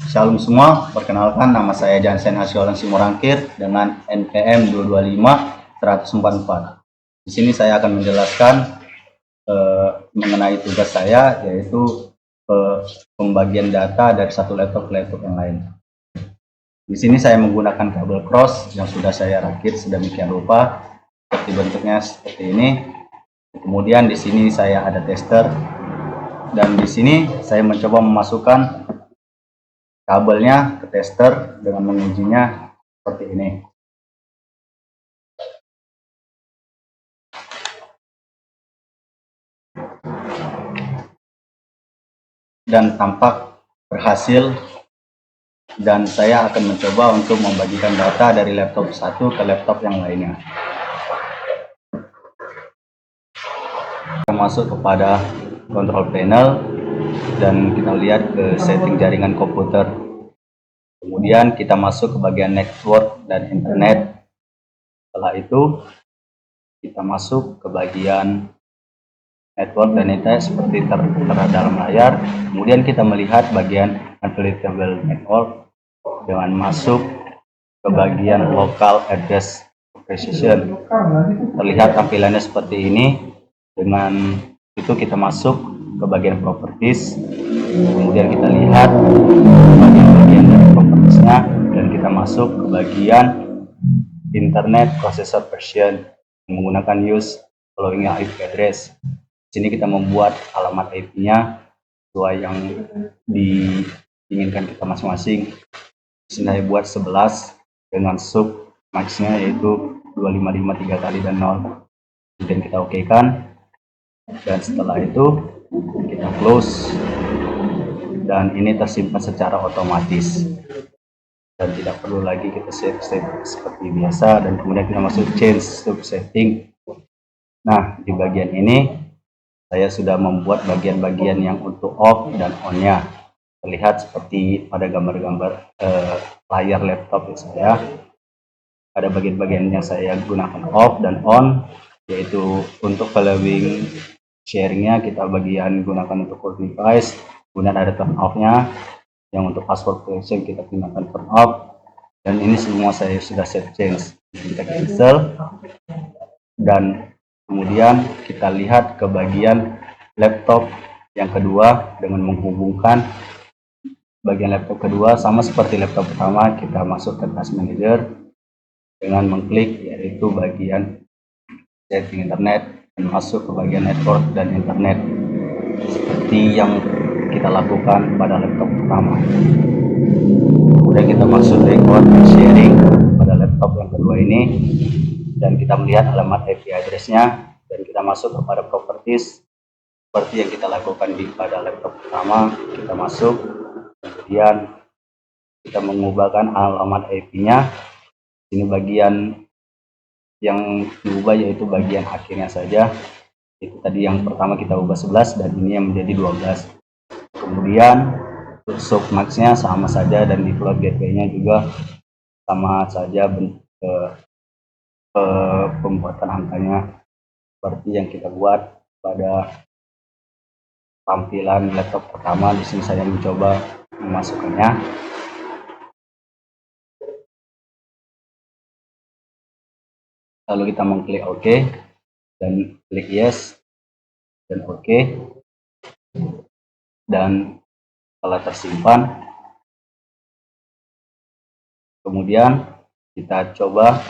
Shalom semua, perkenalkan nama saya Jansen Hasyolan Simorangkir dengan NPM 225-144. Di sini saya akan menjelaskan mengenai tugas saya, yaitu pembagian data dari satu laptop ke laptop yang lain. Di sini saya menggunakan kabel cross yang sudah saya rakit sedemikian rupa, seperti bentuknya seperti ini. Kemudian di sini saya ada tester, dan di sini saya mencoba memasukkan kabelnya ke tester dengan mengujinya seperti ini. Dan tampak berhasil, dan saya akan mencoba untuk membagikan data dari laptop satu ke laptop yang lainnya. Kita masuk kepada control panel dan kita lihat ke setting jaringan komputer. Kemudian kita masuk ke bagian network dan internet. Setelah itu kita masuk ke bagian network dan internet seperti tertera dalam layar. Kemudian kita melihat bagian unavailable network dengan masuk ke bagian local address precision. Terlihat tampilannya seperti ini. Dengan itu kita masuk ke bagian properties, kemudian kita lihat bagian-bagian dari propertiesnya, dan kita masuk ke bagian internet processor version menggunakan use following IP address. Di sini kita membuat alamat IP-nya sesuai yang diinginkan kita masing-masing. Di sini saya buat 11 dengan sub max-nya yaitu 255 3 kali dan 0. Kemudian kita oke-kan, dan setelah itu kita close, dan ini tersimpan secara otomatis dan tidak perlu lagi kita save seperti biasa. Dan kemudian kita masuk change sub setting. Nah, di bagian ini saya sudah membuat bagian-bagian yang untuk off dan on-nya. Terlihat seperti pada gambar-gambar layar laptop saya. Ada bagian-bagian yang saya gunakan off dan on, yaitu untuk following sharingnya kita bagian gunakan untuk all device. Kemudian ada turn off-nya, yang untuk password protection kita gunakan turn off. Dan ini semua saya sudah save change. Kita cancel, dan kemudian kita lihat ke bagian laptop yang kedua dengan menghubungkan bagian laptop kedua. Sama seperti laptop pertama, kita masuk ke task manager dengan mengklik yaitu bagian setting internet, dan masuk ke bagian network dan internet seperti yang kita lakukan pada laptop pertama. Kemudian kita masuk record and sharing pada laptop yang kedua ini, dan kita melihat alamat IP address-nya, dan kita masuk kepada properties seperti yang kita lakukan pada laptop pertama. Kita masuk, kemudian kita mengubahkan alamat IP-nya. Ini bagian yang diubah yaitu bagian akhirnya saja. Itu tadi yang pertama kita ubah 11, dan ini yang menjadi 12. Kemudian untuk submax-nya sama saja, dan di default gateway-nya juga sama saja pembuatan angkanya seperti yang kita buat pada tampilan laptop pertama. Di sini saya mencoba memasukkannya. Lalu kita mengklik OK dan klik yes dan OK, dan setelah tersimpan, kemudian kita coba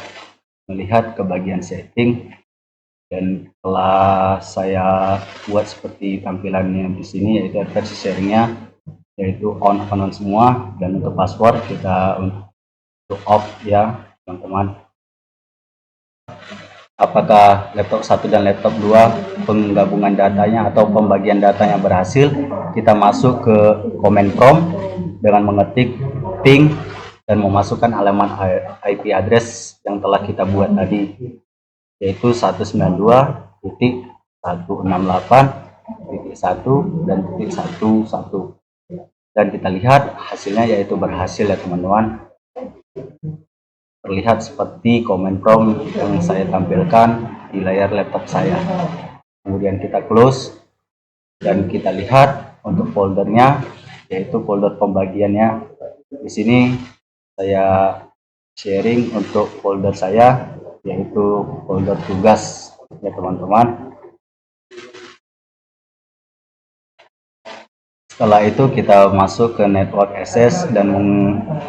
melihat ke bagian setting, dan setelah saya buat seperti tampilannya di sini, yaitu versi sharingnya yaitu on semua, dan untuk password kita untuk off ya teman-teman. Apakah laptop 1 dan laptop 2 penggabungan datanya atau pembagian datanya berhasil? Kita masuk ke command prompt dengan mengetik ping dan memasukkan alamat IP address yang telah kita buat tadi, yaitu 192.168.1 dan .11, dan kita lihat hasilnya yaitu berhasil ya teman-teman. Terlihat seperti command prompt yang saya tampilkan di layar laptop saya. Kemudian kita close, dan kita lihat untuk foldernya, yaitu folder pembagiannya Di sini saya sharing untuk folder saya, yaitu folder tugas ya teman-teman. Setelah itu kita masuk ke network access dan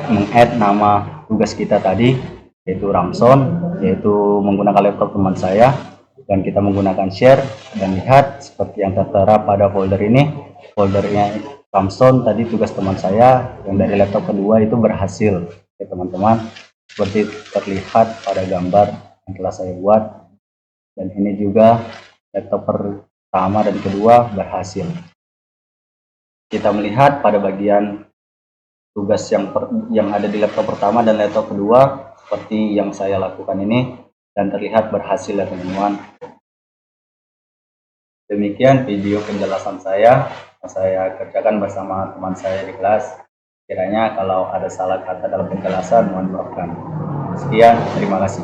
meng-add nama tugas kita tadi, yaitu Ramson, yaitu menggunakan laptop teman saya, dan kita menggunakan share. Dan lihat seperti yang tertera pada folder ini, foldernya Ramson tadi tugas teman saya yang dari laptop kedua itu berhasil ya teman-teman, seperti terlihat pada gambar yang telah saya buat. Dan ini juga laptop pertama dan kedua berhasil. Kita melihat pada bagian tugas yang ada di laptop pertama dan laptop kedua seperti yang saya lakukan ini, dan terlihat berhasil ya teman-teman. Demikian video penjelasan saya yang saya kerjakan bersama teman saya di kelas. Kiranya kalau ada salah kata dalam penjelasan mohon maafkan. Sekian, terima kasih.